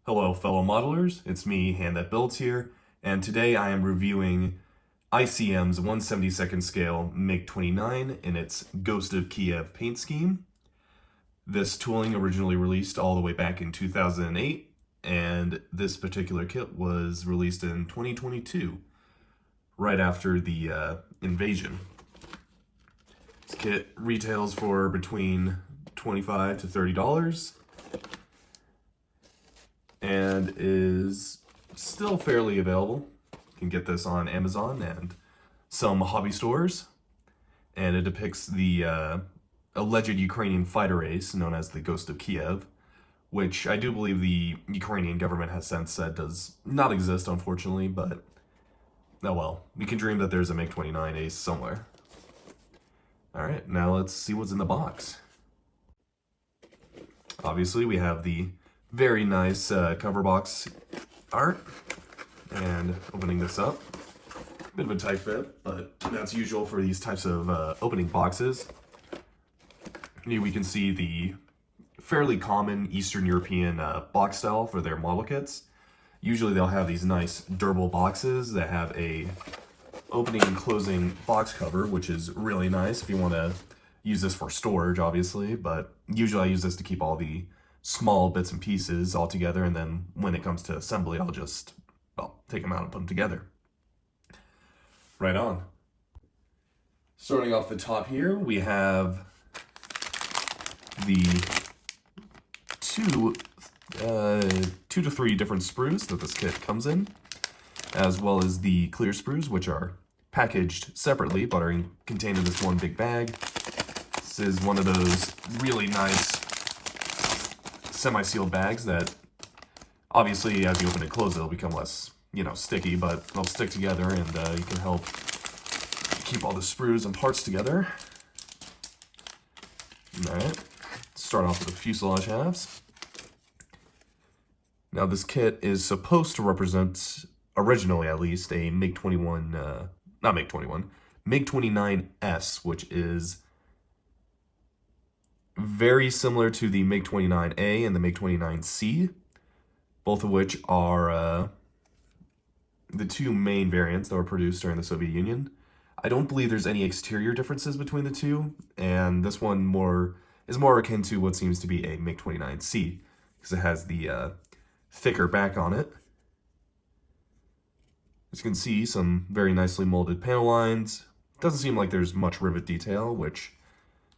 Hello fellow modelers, it's me, Hand That Builds here, and today I am reviewing ICM's 1/72nd scale MiG-29 in its Ghost of Kiev paint scheme. This tooling originally released all the way back in 2008, and this particular kit was released in 2022, right after the invasion. This kit retails for between $25 to $30. And is still fairly available. You can get this on Amazon and some hobby stores. And it depicts the alleged Ukrainian fighter ace known as the Ghost of Kiev, which I do believe the Ukrainian government has since said does not exist, unfortunately, but oh well. We can dream that there's a MiG-29 ace somewhere. Alright, now let's see what's in the box. Obviously, we have the very nice cover box art, and opening this up, bit of a tight fit, but that's usual for these types of opening boxes. Here we can see the fairly common Eastern European box style for their model kits. Usually they'll have these nice durable boxes that have a opening and closing box cover, which is really nice if you want to use this for storage, obviously, but usually I use this to keep all the small bits and pieces all together, and then when it comes to assembly, I'll just, take them out and put them together. Right on. Starting off the top here, we have the two to three different sprues that this kit comes in, as well as the clear sprues, which are packaged separately but are contained in this one big bag. This is one of those really nice semi-sealed bags that obviously as you open and close it'll become less, sticky, but they'll stick together, and you can help keep all the sprues and parts together. Alright, start off with the fuselage halves. Now this kit is supposed to represent, originally at least, a MiG-21, not MiG-21, MiG-29S, which is very similar to the MiG-29A and the MiG-29C, both of which are the two main variants that were produced during the Soviet Union. I don't believe there's any exterior differences between the two, and this one is more akin to what seems to be a MiG-29C, because it has the thicker back on it. As you can see, some very nicely molded panel lines. Doesn't seem like there's much rivet detail, which,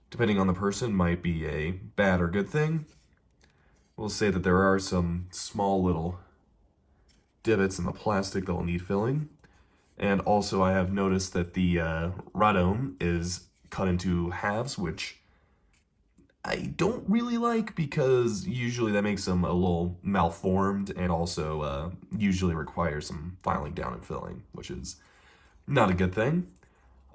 depending on the person, might be a bad or good thing. We'll say that there are some small little divots in the plastic that will need filling. And also I have noticed that the radome is cut into halves, which I don't really like, because usually that makes them a little malformed, and also usually requires some filing down and filling, which is not a good thing.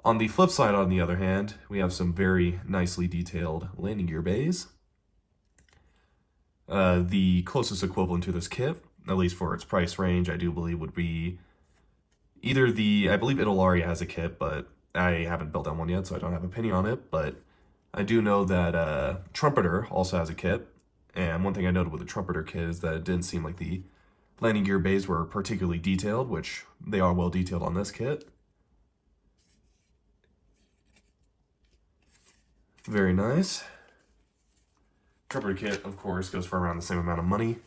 On the flip side, on the other hand, we have some very nicely detailed landing gear bays. The closest equivalent to this kit, at least for its price range, I do believe would be either I believe Italaria has a kit, but I haven't built that one yet, so I don't have an opinion on it, but I do know that Trumpeter also has a kit, and one thing I noted with the Trumpeter kit is that it didn't seem like the landing gear bays were particularly detailed, which they are well detailed on this kit. Very nice. Trumpeter kit, of course, goes for around the same amount of money.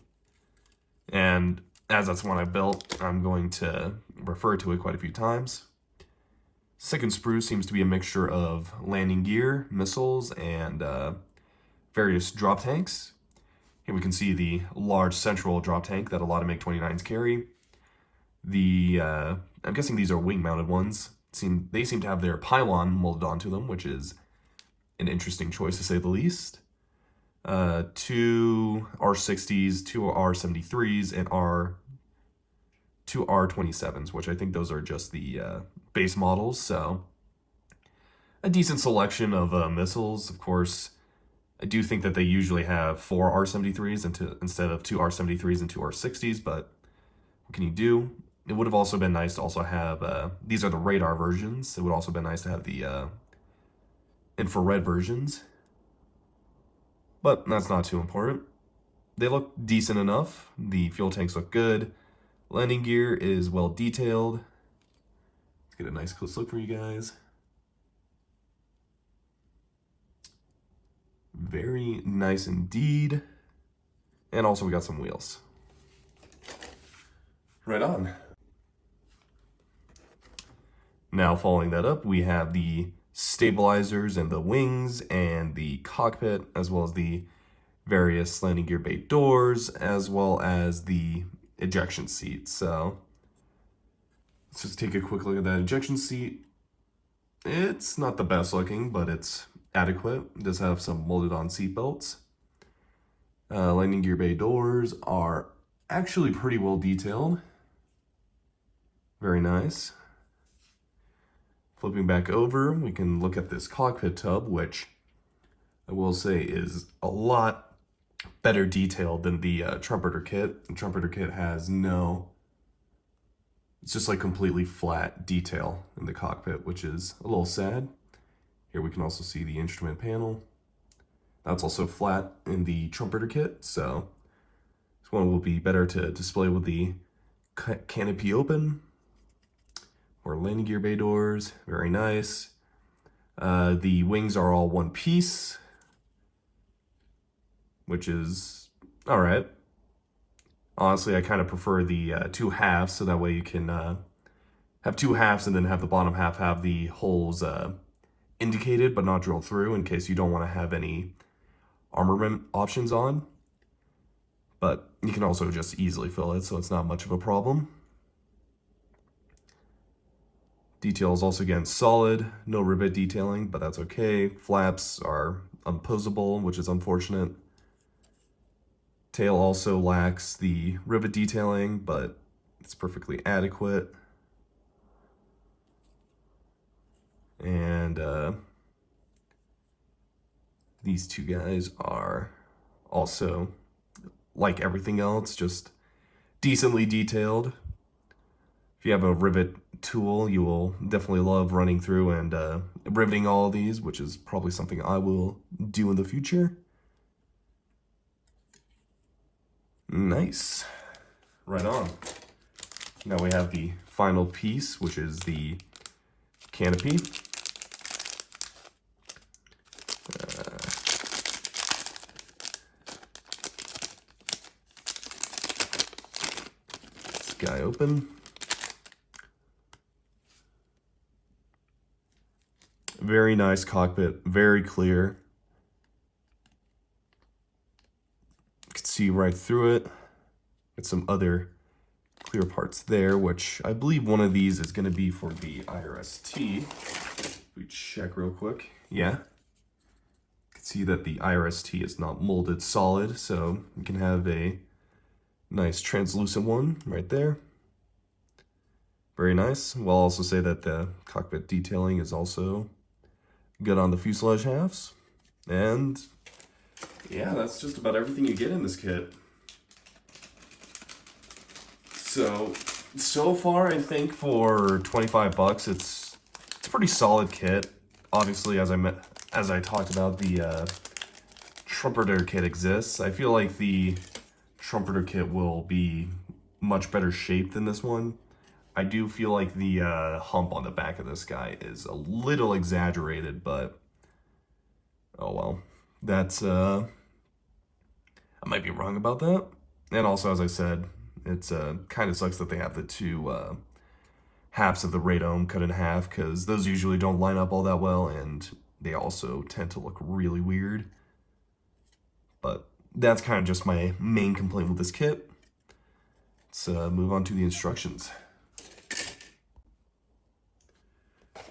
And as that's one I built, I'm going to refer to it quite a few times. Second sprue seems to be a mixture of landing gear, missiles, and various drop tanks. Here we can see the large central drop tank that a lot of MiG-29s carry. I'm guessing these are wing-mounted ones. They seem to have their pylon molded onto them, which is an interesting choice to say the least. Two R60s, two R73s, and two R27s, which I think those are just the base models, so a decent selection of missiles. Of course, I do think that they usually have 4 R73s instead of 2 R73s and 2 R60s, but what can you do? It would have also been nice to also have, these are the radar versions. It would also have been nice to have the infrared versions, but that's not too important. they look decent enough. The fuel tanks look good. Landing gear is well detailed. Let's get a nice close look for you guys. Very nice indeed. And also we got some wheels. Right on. Now following that up, we have the stabilizers and the wings and the cockpit, as well as the various landing gear bay doors, as well as the ejection seat. So let's just take a quick look at that ejection seat. It's not the best looking, but it's adequate. It does have some molded on seat belts. Landing gear bay doors are actually pretty well detailed. Very nice. Flipping back over, we can look at this cockpit tub, which I will say is a lot better detailed than the trumpeter kit. The trumpeter kit has it's just like completely flat detail in the cockpit, which is a little sad. Here we can also see the instrument panel. That's also flat in the trumpeter kit, so this one will be better to display with the canopy open. Or landing gear bay doors, very nice. The wings are all one piece, which is all right. Honestly, I kind of prefer the two halves, so that way you can have two halves and then have the bottom half have the holes indicated but not drilled through, in case you don't want to have any armament options on. But you can also just easily fill it, so it's not much of a problem. Detail is also, again, solid. No rivet detailing, but that's okay. Flaps are unposable, which is unfortunate. Tail also lacks the rivet detailing, but it's perfectly adequate. And these two guys are also, like everything else, just decently detailed. If you have a rivet tool, you will definitely love running through and riveting all of these, which is probably something I will do in the future. Nice. Right on. Now we have the final piece, which is the canopy. This guy open. Very nice cockpit, very clear. You can see right through it. Got some other clear parts there, which I believe one of these is going to be for the IRST. We check real quick. Yeah. You can see that the IRST is not molded solid, so you can have a nice translucent one right there. Very nice. We'll also say that the cockpit detailing is also good on the fuselage halves. And yeah, that's just about everything you get in this kit. So far, I think for 25 bucks, it's a pretty solid kit. Obviously, as I talked about, the trumpeter kit exists. I feel like the trumpeter kit will be much better shaped than this one. I do feel like the hump on the back of this guy is a little exaggerated, but oh well. That's I might be wrong about that. And also, as I said, it's kind of sucks that they have the two halves of the radome cut in half, because those usually don't line up all that well, and they also tend to look really weird. But that's kind of just my main complaint with this kit. Let's move on to the instructions.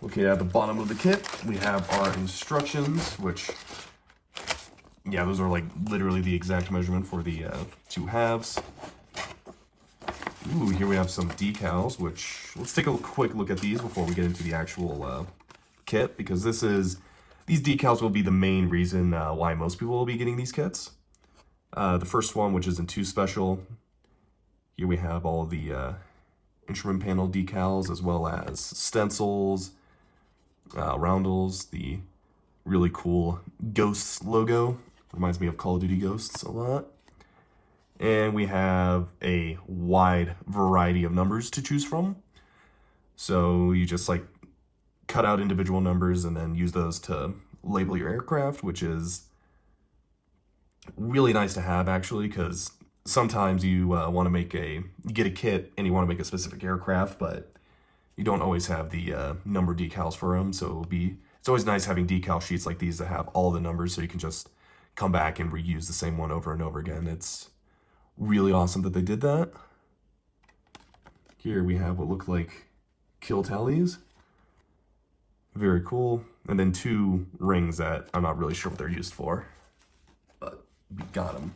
Looking at the bottom of the kit, we have our instructions, which, yeah, those are like literally the exact measurement for the two halves. Ooh, here we have some decals, which, let's take a quick look at these before we get into the actual kit, because these decals will be the main reason why most people will be getting these kits. The first one, which is in 2 special, here we have all the instrument panel decals, as well as stencils, roundels, the really cool Ghosts logo. Reminds me of Call of Duty Ghosts a lot. And we have a wide variety of numbers to choose from. So you just like cut out individual numbers and then use those to label your aircraft, which is really nice to have actually, because sometimes you want to get a kit and you want to make a specific aircraft, but you don't always have the number decals for them. So it's always nice having decal sheets like these that have all the numbers, so you can just come back and reuse the same one over and over again. It's really awesome that they did that. Here we have what look like kill tallies. Very cool. And then 2 rings that I'm not really sure what they're used for, but we got them.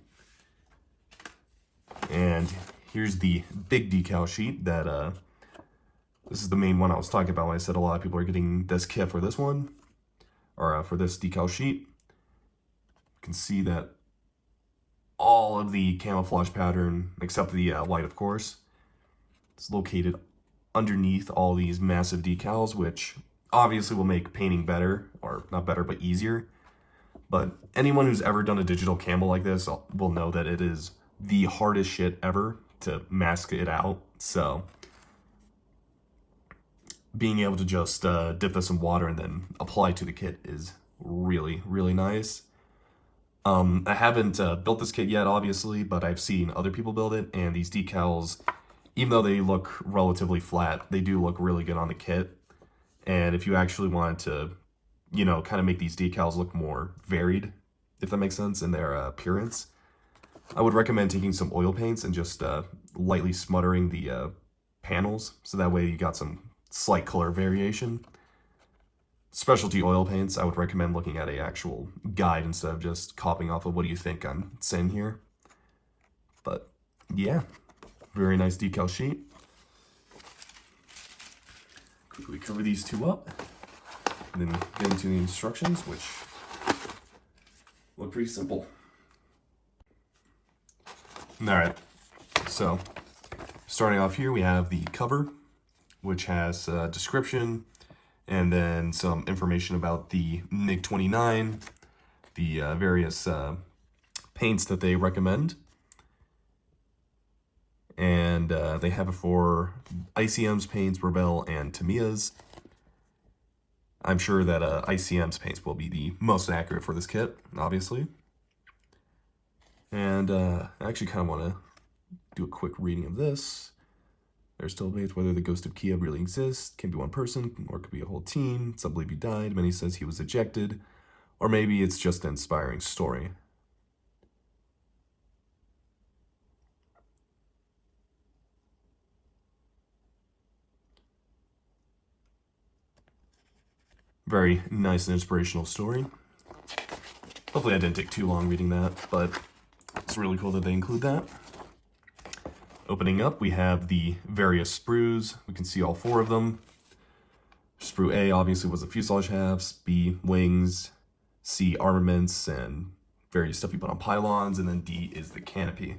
And here's the big decal sheet that this is the main one I was talking about when I said a lot of people are getting this kit for this one, or for this decal sheet. You can see that all of the camouflage pattern, except the white, of course, it's located underneath all these massive decals, which obviously will make painting better, or not better, but easier. But anyone who's ever done a digital camo like this will know that it is the hardest shit ever to mask it out. So being able to just dip this in water and then apply to the kit is really, really nice. I haven't built this kit yet, obviously, but I've seen other people build it, and these decals, even though they look relatively flat, they do look really good on the kit. And if you actually wanted to, you know, kind of make these decals look more varied, if that makes sense, in their appearance, I would recommend taking some oil paints and just lightly smuttering the panels, so that way you got some slight color variation. Specialty oil paints, I would recommend looking at a actual guide instead of just copying off of what do you think I'm saying here. But yeah, very nice decal sheet. Quickly cover these 2 up, and then get into the instructions, which look pretty simple. Alright, so starting off here, we have the cover, which has a description and then some information about the MiG-29, the various paints that they recommend. And they have it for ICM's paints, Rebel, and Tamiya's. I'm sure that ICM's paints will be the most accurate for this kit, obviously. And I actually kind of want to do a quick reading of this. There's still debates whether the ghost of Kiev really exists. Can be one person, or it could be a whole team. Some believe he died, many says he was ejected, or maybe it's just an inspiring story. Very nice and inspirational story. Hopefully I didn't take too long reading that, but it's really cool that they include that. Opening up, we have the various sprues. We can see all 4 of them. Sprue A obviously was the fuselage halves, B, wings, C, armaments, and various stuff you put on pylons, and then D is the canopy.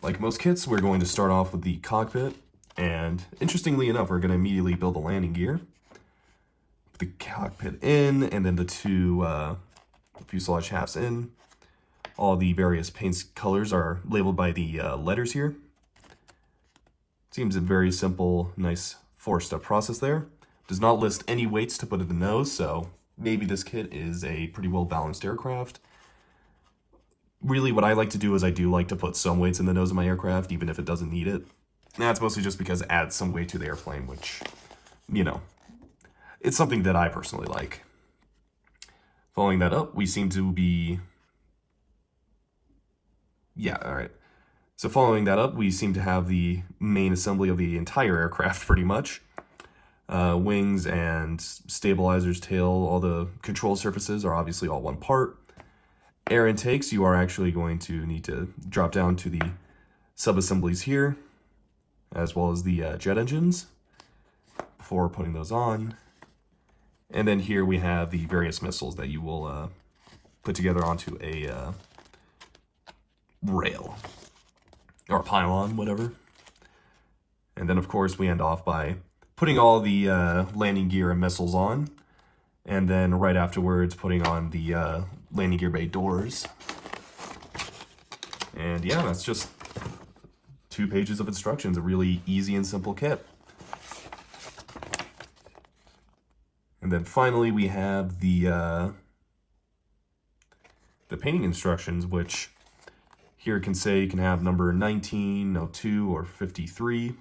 Like most kits, we're going to start off with the cockpit, and interestingly enough, we're going to immediately build the landing gear. Put the cockpit in, and then the 2 fuselage halves in. All the various paint colors are labeled by the letters here. Seems a very simple, nice 4-step process there. Does not list any weights to put in the nose, so maybe this kit is a pretty well-balanced aircraft. Really, what I like to do is I do like to put some weights in the nose of my aircraft, even if it doesn't need it. And that's mostly just because it adds some weight to the airplane, which, you know, it's something that I personally like. Following that up, we seem to be... Yeah, alright. So following that up, we seem to have the main assembly of the entire aircraft, pretty much. Wings and stabilizers, tail, all the control surfaces are obviously all one part. Air intakes, you are actually going to need to drop down to the sub-assemblies here, as well as the jet engines, before putting those on. And then here we have the various missiles that you will put together onto a rail, or pylon, whatever. And then, of course, we end off by putting all the landing gear and missiles on, and then right afterwards putting on the landing gear bay doors. And yeah, that's just 2 pages of instructions, a really easy and simple kit. And then finally we have the painting instructions, which here it can say you can have number 19, 02, or 53.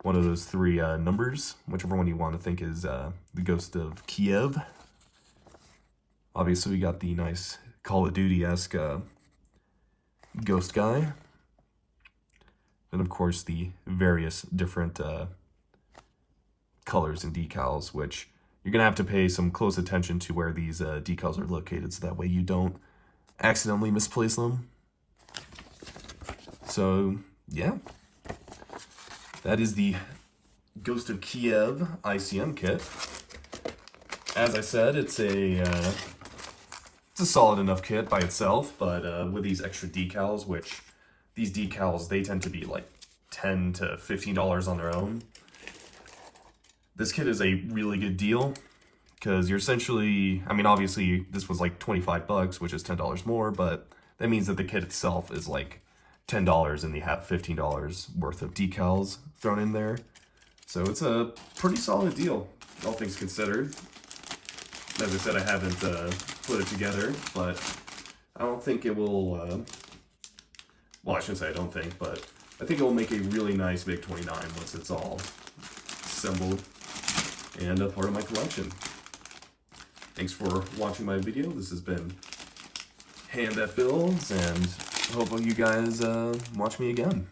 One of those 3 numbers, whichever one you want to think is the Ghost of Kiev. Obviously we got the nice Call of Duty-esque ghost guy. And of course the various different colors and decals, which you're going to have to pay some close attention to where these decals are located, so that way you don't accidentally misplace them. So, yeah. That is the Ghost of Kiev ICM kit. As I said, it's a solid enough kit by itself, but with these extra decals, which these decals, they tend to be like $10 to $15 on their own. This kit is a really good deal, because you're essentially, I mean, obviously this was like 25 bucks, which is $10 more, but that means that the kit itself is like $10 and you have $15 worth of decals thrown in there. So it's a pretty solid deal, all things considered. As I said, I haven't put it together, but I don't think it will, well, I shouldn't say I don't think, but I think it will make a really nice MiG-29 once it's all assembled and a part of my collection. Thanks for watching my video. This has been Hand That Builds, and I hope you guys watch me again.